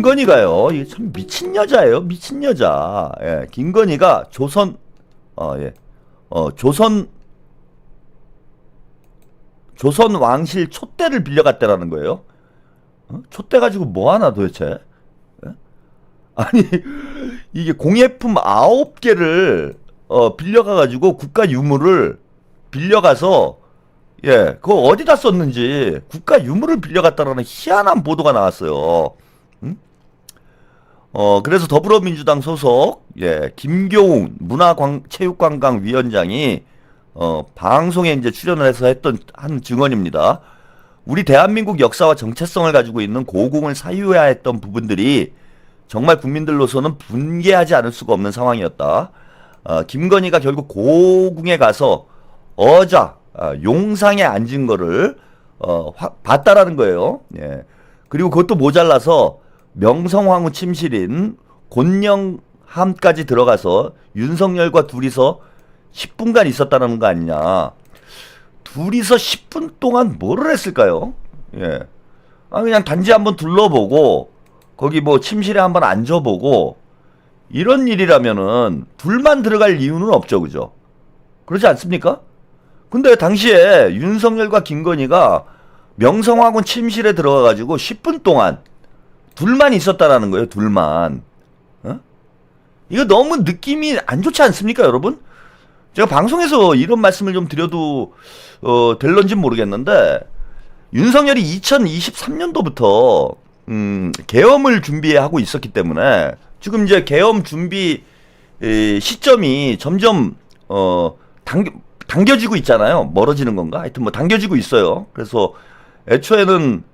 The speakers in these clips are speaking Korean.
김건희가요, 이게 참 미친 여자예요, 미친 여자. 예, 김건희가 조선 왕실 촛대를 빌려갔다라는 거예요. 촛대 가지고 뭐 하나 도대체? 예? 아니, 이게 공예품 9개를 빌려가 가지고 국가 유물을 빌려가서, 예, 그거 어디다 썼는지 국가 유물을 빌려갔다라는 희한한 보도가 나왔어요. 그래서 더불어민주당 소속, 예, 김교훈 문화체육관광위원장이, 방송에 이제 출연을 해서 한 증언입니다. 우리 대한민국 역사와 정체성을 가지고 있는 고궁을 사유해야 했던 부분들이 정말 국민들로서는 분개하지 않을 수가 없는 상황이었다. 김건희가 결국 고궁에 가서 용상에 앉은 거를, 봤다라는 거예요. 예. 그리고 그것도 모자라서 명성황후 침실인 곤영함까지 들어가서 윤석열과 둘이서 10분간 있었다는 거 아니냐. 둘이서 10분 동안 뭐를 했을까요? 예. 그냥 단지 한번 둘러보고, 거기 뭐 침실에 한번 앉아보고, 이런 일이라면은 둘만 들어갈 이유는 없죠, 그죠? 그렇지 않습니까? 근데 당시에 윤석열과 김건희가 명성황후 침실에 들어가가지고 10분 동안 둘만 있었다라는 거예요, 둘만. 이거 너무 느낌이 안 좋지 않습니까, 여러분? 제가 방송에서 이런 말씀을 좀 드려도 될런지 모르겠는데, 윤석열이 2023년도부터 계엄을 준비하고 있었기 때문에 지금 이제 계엄 준비 시점이 점점 당겨지고 있잖아요. 멀어지는 건가? 하여튼 뭐 당겨지고 있어요. 그래서 애초에는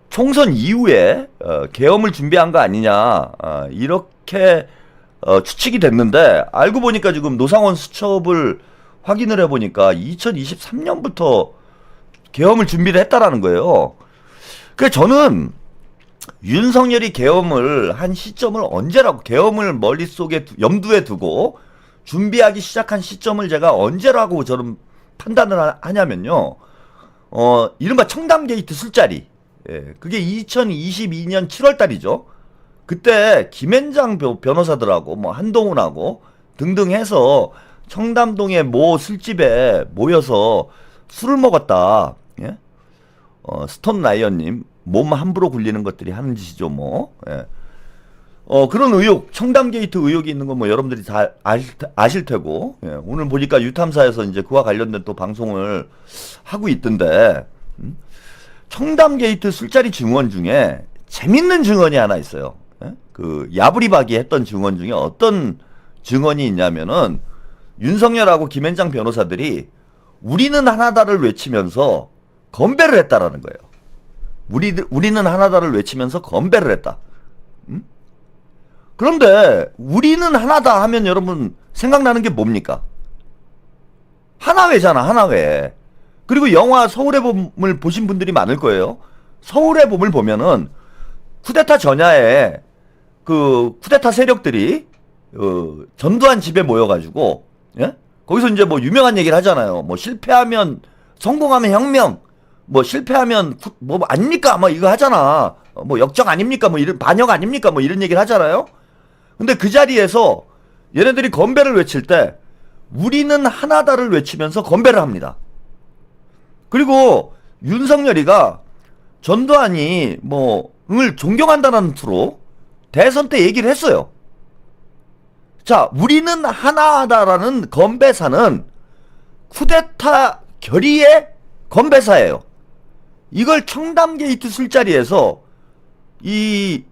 총선 이후에 계엄을 준비한 거 아니냐, 이렇게 추측이 됐는데, 알고 보니까 지금 노상원 수첩을 확인을 해보니까 2023년부터 계엄을 준비를 했다라는 거예요. 그래서 저는 윤석열이 계엄을 한 시점을 언제라고, 계엄을 머릿속에 염두에 두고 준비하기 시작한 시점을 제가 언제라고 저는 판단을 하냐면요, 이른바 청담 게이트 술자리, 예, 그게 2022년 7월 달이죠. 그때 김앤장 변호사들하고 뭐 한동훈하고 등등 해서 청담동의 모 술집에 모여서 술을 먹었다. 예? 스톤 라이언님 몸 함부로 굴리는 것들이 하는 짓이죠, 뭐. 예. 그런 의혹, 청담 게이트 의혹이 있는 건 뭐 여러분들이 다 아실 테고, 예. 오늘 보니까 유탐사에서 이제 그와 관련된 또 방송을 하고 있던데, 청담 게이트 술자리 증언 중에 재밌는 증언이 하나 있어요. 예? 그 야부리박이 했던 증언 중에 어떤 증언이 있냐면은, 윤석열하고 김앤장 변호사들이 우리는 하나다를 외치면서 건배를 했다라는 거예요. 우리는 하나다를 외치면서 건배를 했다. 그런데 우리는 하나다 하면 여러분 생각나는 게 뭡니까? 하나회잖아, 하나회. 그리고 영화 서울의 봄을 보신 분들이 많을 거예요. 서울의 봄을 보면은 쿠데타 전야에 그 쿠데타 세력들이 전두환 집에 모여가지고, 예? 거기서 이제 뭐 유명한 얘기를 하잖아요. 뭐 실패하면, 성공하면 혁명, 뭐 실패하면 뭐 아닙니까? 뭐 이거 하잖아. 뭐 역적 아닙니까? 뭐 이런 반역 아닙니까? 뭐 이런 얘기를 하잖아요. 근데 그 자리에서 얘네들이 건배를 외칠 때 우리는 하나다를 외치면서 건배를 합니다. 그리고 윤석열이가 전두환이 을 존경한다는 투로 대선 때 얘기를 했어요. 자, 우리는 하나다라는 건배사는 쿠데타 결의의 건배사예요. 이걸 청담 게이트 술자리에서 이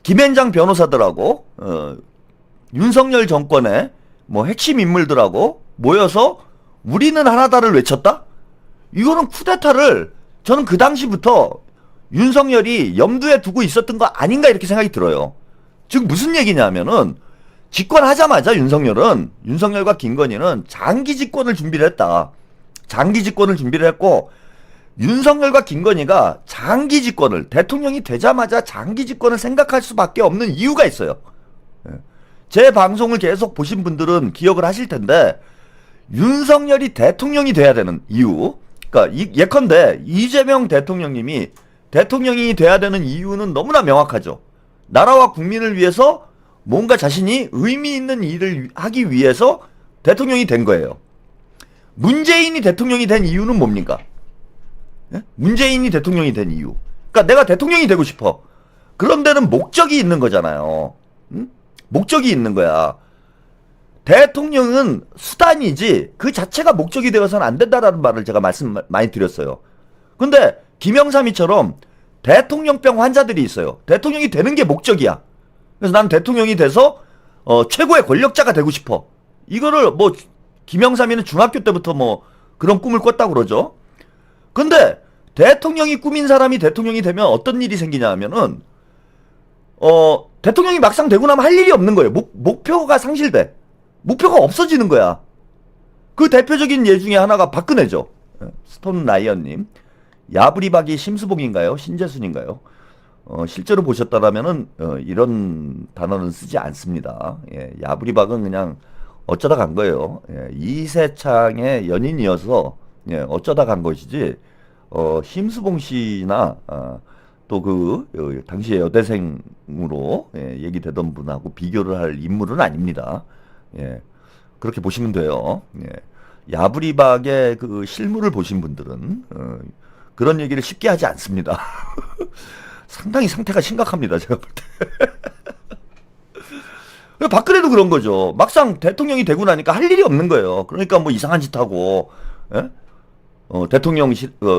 김앤장 변호사들하고 윤석열 정권의 뭐 핵심 인물들하고 모여서 우리는 하나다를 외쳤다? 이거는 쿠데타를 저는 그 당시부터 윤석열이 염두에 두고 있었던 거 아닌가 이렇게 생각이 들어요. 즉 무슨 얘기냐면은, 집권하자마자 윤석열과 김건희는 장기 집권을 준비를 했다. 장기 집권을 준비를 했고, 윤석열과 김건희가 장기 집권을, 대통령이 되자마자 장기 집권을 생각할 수밖에 없는 이유가 있어요. 제 방송을 계속 보신 분들은 기억을 하실 텐데, 윤석열이 대통령이 돼야 되는 이유, 그러니까 예컨대 이재명 대통령님이 대통령이 돼야 되는 이유는 너무나 명확하죠. 나라와 국민을 위해서 뭔가 자신이 의미 있는 일을 하기 위해서 대통령이 된 거예요. 문재인이 대통령이 된 이유는 뭡니까? 예? 문재인이 대통령이 된 이유. 그러니까 내가 대통령이 되고 싶어. 그런 데는 목적이 있는 거잖아요. 응? 목적이 있는 거야. 대통령은 수단이지 그 자체가 목적이 되어서는 안 된다라는 말을 제가 말씀 많이 드렸어요. 근데 김영삼이처럼 대통령병 환자들이 있어요. 대통령이 되는 게 목적이야. 그래서 난 대통령이 돼서 최고의 권력자가 되고 싶어. 이거를 뭐 김영삼이는 중학교 때부터 뭐 그런 꿈을 꿨다고 그러죠. 근데 대통령이 꾸민 사람이 대통령이 되면 어떤 일이 생기냐 하면은 대통령이 막상 되고 나면 할 일이 없는 거예요. 목표가 상실돼. 목표가 없어지는 거야. 그 대표적인 예 중에 하나가 박근혜죠. 스톤 라이언님. 야부리박이 심수봉인가요? 신재순인가요? 실제로 보셨다라면은 이런 단어는 쓰지 않습니다. 예, 야부리박은 그냥 어쩌다 간 거예요. 예, 이세창의 연인이어서 예, 어쩌다 간 것이지. 심수봉 씨나 또 그 당시에 여대생으로 예, 얘기되던 분하고 비교를 할 인물은 아닙니다. 예, 그렇게 보시면 돼요. 예, 야부리박의 그 실물을 보신 분들은 그런 얘기를 쉽게 하지 않습니다. 상당히 상태가 심각합니다. 제가 볼 때. 박근혜도 그런 거죠. 막상 대통령이 되고 나니까 할 일이 없는 거예요. 그러니까 뭐 이상한 짓 하고, 예?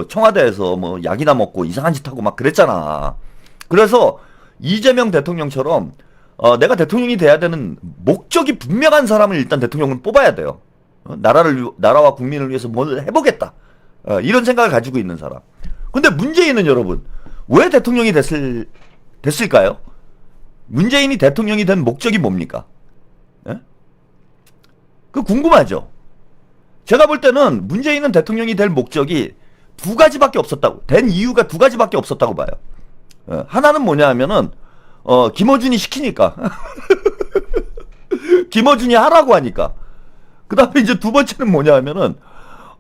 청와대에서 뭐 약이나 먹고 이상한 짓 하고 막 그랬잖아. 그래서 이재명 대통령처럼 내가 대통령이 돼야 되는 목적이 분명한 사람을 일단 대통령을 뽑아야 돼요. 나라와 국민을 위해서 뭘 해보겠다. 이런 생각을 가지고 있는 사람. 근데 문재인은 여러분 왜 대통령이 됐을까요? 문재인이 대통령이 된 목적이 뭡니까? 예? 그 궁금하죠? 제가 볼 때는 문재인은 대통령이 될 목적이 두 가지밖에 없었다고, 된 이유가 두 가지밖에 없었다고 봐요. 하나는 뭐냐 하면은, 김어준이 시키니까. 김어준이 하라고 하니까. 그 다음에 이제 두 번째는 뭐냐 하면은,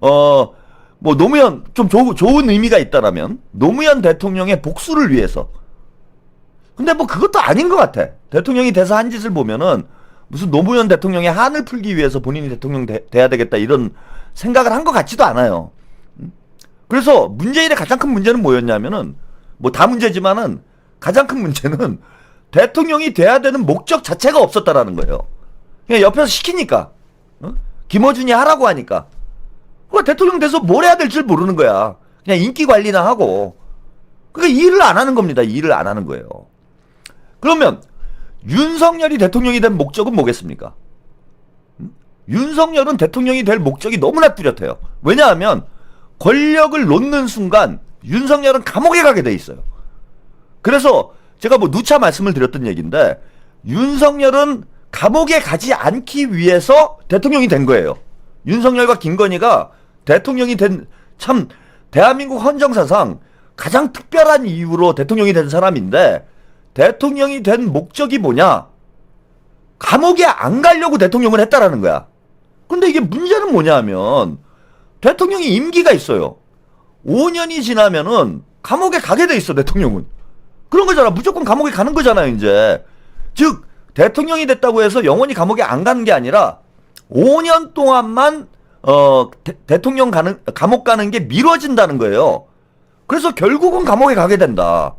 뭐 노무현, 좀 좋은 의미가 있다라면, 노무현 대통령의 복수를 위해서. 근데 뭐 그것도 아닌 것 같아. 대통령이 돼서 한 짓을 보면은, 무슨 노무현 대통령의 한을 풀기 위해서 본인이 대통령 돼야 되겠다 이런 생각을 한 것 같지도 않아요. 그래서 문재인의 가장 큰 문제는 뭐였냐면은 뭐 다 문제지만은 가장 큰 문제는 대통령이 돼야 되는 목적 자체가 없었다라는 거예요. 그냥 옆에서 시키니까 김어준이 하라고 하니까 대통령 돼서 뭘 해야 될지 모르는 거야. 그냥 인기 관리나 하고 그러니까 일을 안 하는 겁니다. 일을 안 하는 거예요. 그러면 윤석열이 대통령이 된 목적은 뭐겠습니까? 윤석열은 대통령이 될 목적이 너무나 뚜렷해요. 왜냐하면 권력을 놓는 순간 윤석열은 감옥에 가게 돼 있어요. 그래서 제가 뭐 누차 말씀을 드렸던 얘기인데 윤석열은 감옥에 가지 않기 위해서 대통령이 된 거예요. 윤석열과 김건희가 대통령이 된 참 대한민국 헌정사상 가장 특별한 이유로 대통령이 된 사람인데 대통령이 된 목적이 뭐냐? 감옥에 안 가려고 대통령을 했다라는 거야. 근데 이게 문제는 뭐냐 하면 대통령이 임기가 있어요. 5년이 지나면은 감옥에 가게 돼 있어, 대통령은. 그런 거잖아. 무조건 감옥에 가는 거잖아요, 이제. 즉, 대통령이 됐다고 해서 영원히 감옥에 안 가는 게 아니라 5년 동안만 대통령 감옥 가는 게 미뤄진다는 거예요. 그래서 결국은 감옥에 가게 된다.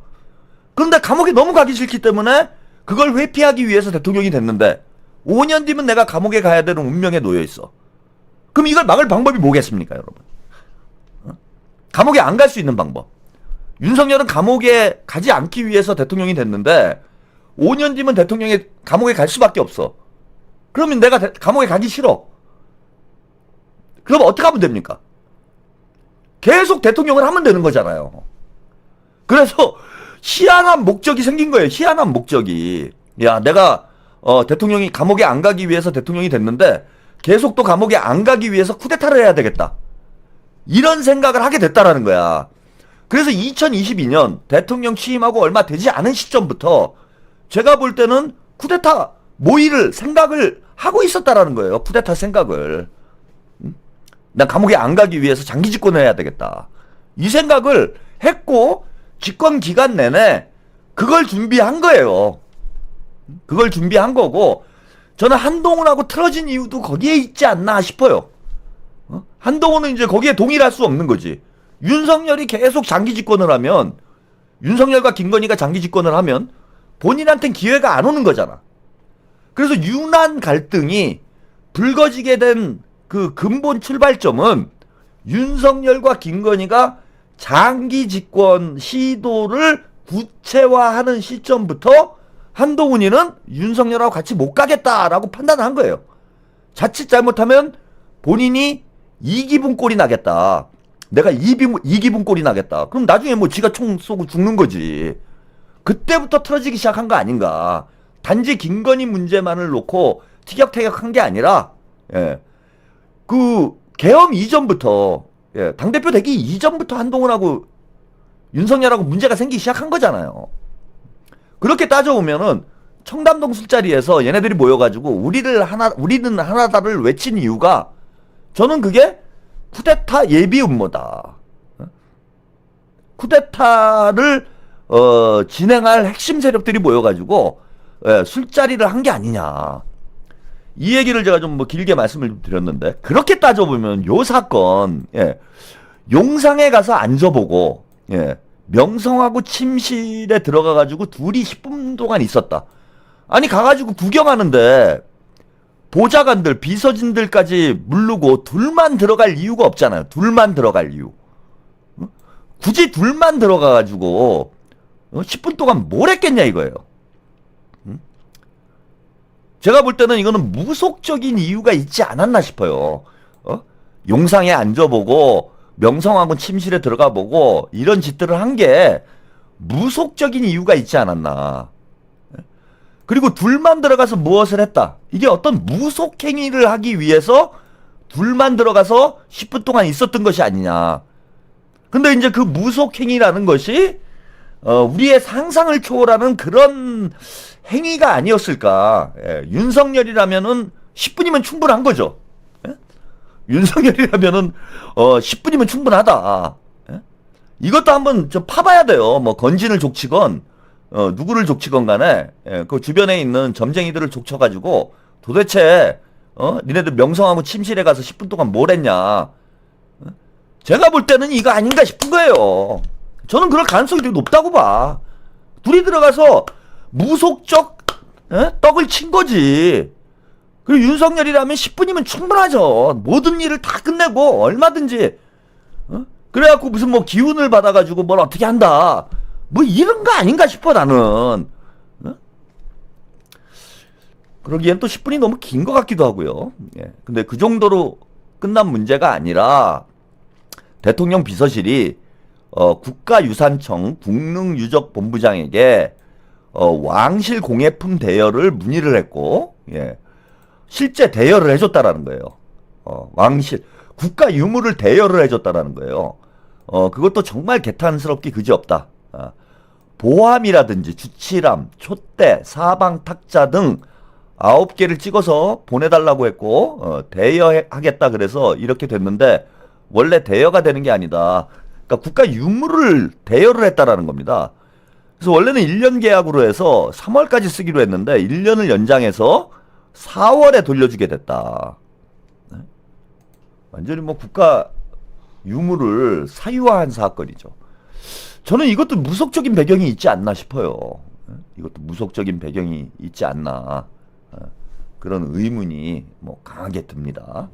그런데 감옥에 너무 가기 싫기 때문에 그걸 회피하기 위해서 대통령이 됐는데 5년 뒤면 내가 감옥에 가야 되는 운명에 놓여 있어. 그럼 이걸 막을 방법이 뭐겠습니까, 여러분? 감옥에 안 갈 수 있는 방법. 윤석열은 감옥에 가지 않기 위해서 대통령이 됐는데 5년 뒤면 대통령이 감옥에 갈 수밖에 없어. 그러면 내가 감옥에 가기 싫어. 그럼 어떻게 하면 됩니까? 계속 대통령을 하면 되는 거잖아요. 그래서 희한한 목적이 생긴 거예요. 희한한 목적이. 야, 내가 대통령이 감옥에 안 가기 위해서 대통령이 됐는데 계속 또 감옥에 안 가기 위해서 쿠데타를 해야 되겠다. 이런 생각을 하게 됐다라는 거야. 그래서 2022년 대통령 취임하고 얼마 되지 않은 시점부터 제가 볼 때는 쿠데타 모의를 생각을 하고 있었다라는 거예요. 쿠데타 생각을. 난 감옥에 안 가기 위해서 장기 집권을 해야 되겠다. 이 생각을 했고 집권 기간 내내 그걸 준비한 거예요. 그걸 준비한 거고, 저는 한동훈하고 틀어진 이유도 거기에 있지 않나 싶어요. 한동훈은 이제 거기에 동일할 수 없는 거지. 윤석열이 계속 장기 집권을 하면, 윤석열과 김건희가 장기 집권을 하면 본인한텐 기회가 안 오는 거잖아. 그래서 윤한 갈등이 불거지게 된 그 근본 출발점은 윤석열과 김건희가 장기 집권 시도를 구체화하는 시점부터 한동훈이는 윤석열하고 같이 못 가겠다라고 판단한 거예요. 자칫 잘못하면 본인이 이기분 꼴이 나겠다. 내가 이기분 꼴이 나겠다. 그럼 나중에 뭐 지가 총 쏘고 죽는 거지. 그때부터 틀어지기 시작한 거 아닌가. 단지 김건희 문제만을 놓고 티격태격한 게 아니라, 예, 그 계엄 이전부터, 예, 당대표 되기 이전부터 한동훈하고 윤석열하고 문제가 생기기 시작한 거잖아요. 그렇게 따져보면은 청담동 술자리에서 얘네들이 모여가지고 우리는 하나다를 외친 이유가, 저는 그게 쿠데타 예비 음모다. 쿠데타를 진행할 핵심 세력들이 모여가지고, 예, 술자리를 한 게 아니냐. 이 얘기를 제가 좀 뭐 길게 말씀을 드렸는데, 그렇게 따져보면 요 사건, 예, 용상에 가서 앉아보고, 예, 명성하고 침실에 들어가가지고 둘이 10분 동안 있었다. 아니, 가가지고 구경하는데 보좌관들, 비서진들까지 물르고 둘만 들어갈 이유가 없잖아요. 둘만 들어갈 이유. 굳이 둘만 들어가가지고 10분 동안 뭘 했겠냐 이거예요. 제가 볼 때는 이거는 무속적인 이유가 있지 않았나 싶어요. 용상에 앉아보고 명성황후 침실에 들어가보고 이런 짓들을 한 게 무속적인 이유가 있지 않았나. 그리고 둘만 들어가서 무엇을 했다. 이게 어떤 무속행위를 하기 위해서 둘만 들어가서 10분 동안 있었던 것이 아니냐. 근데 이제 그 무속행위라는 것이 우리의 상상을 초월하는 그런 행위가 아니었을까. 예, 윤석열이라면은 10분이면 충분한 거죠. 예? 윤석열이라면은 10분이면 충분하다. 예? 이것도 한번 좀 파봐야 돼요. 뭐 건진을 족치건 누구를 족치건 간에, 예, 그 주변에 있는 점쟁이들을 족쳐가지고 도대체 니네들 명성하고 침실에 가서 10분 동안 뭘 했냐. 제가 볼 때는 이거 아닌가 싶은 거예요. 저는 그럴 가능성이 되게 높다고 봐. 둘이 들어가서 무속적, 예? 떡을 친 거지. 그리고 윤석열이라면 10분이면 충분하죠. 모든 일을 다 끝내고 얼마든지, 그래갖고 무슨 뭐 기운을 받아가지고 뭘 어떻게 한다, 뭐 이런 거 아닌가 싶어 나는. 그러기엔 또 10분이 너무 긴 것 같기도 하고요. 예. 근데 그 정도로 끝난 문제가 아니라 대통령 비서실이 국가유산청 국능유적본부장에게 왕실 공예품 대여를 문의를 했고, 예, 실제 대여를 해줬다라는 거예요. 왕실 국가 유물을 대여를 해줬다라는 거예요. 그것도 정말 개탄스럽기 그지없다. 보함이라든지 주치람, 촛대, 사방 탁자 등 9개를 찍어서 보내달라고 했고, 대여하겠다 그래서 이렇게 됐는데 원래 대여가 되는 게 아니다. 그러니까 국가 유물을 대여를 했다라는 겁니다. 그래서 원래는 1년 계약으로 해서 3월까지 쓰기로 했는데 1년을 연장해서 4월에 돌려주게 됐다. 완전히 뭐 국가 유물을 사유화한 사건이죠. 저는 이것도 무속적인 배경이 있지 않나 싶어요. 이것도 무속적인 배경이 있지 않나, 그런 의문이 뭐 강하게 듭니다.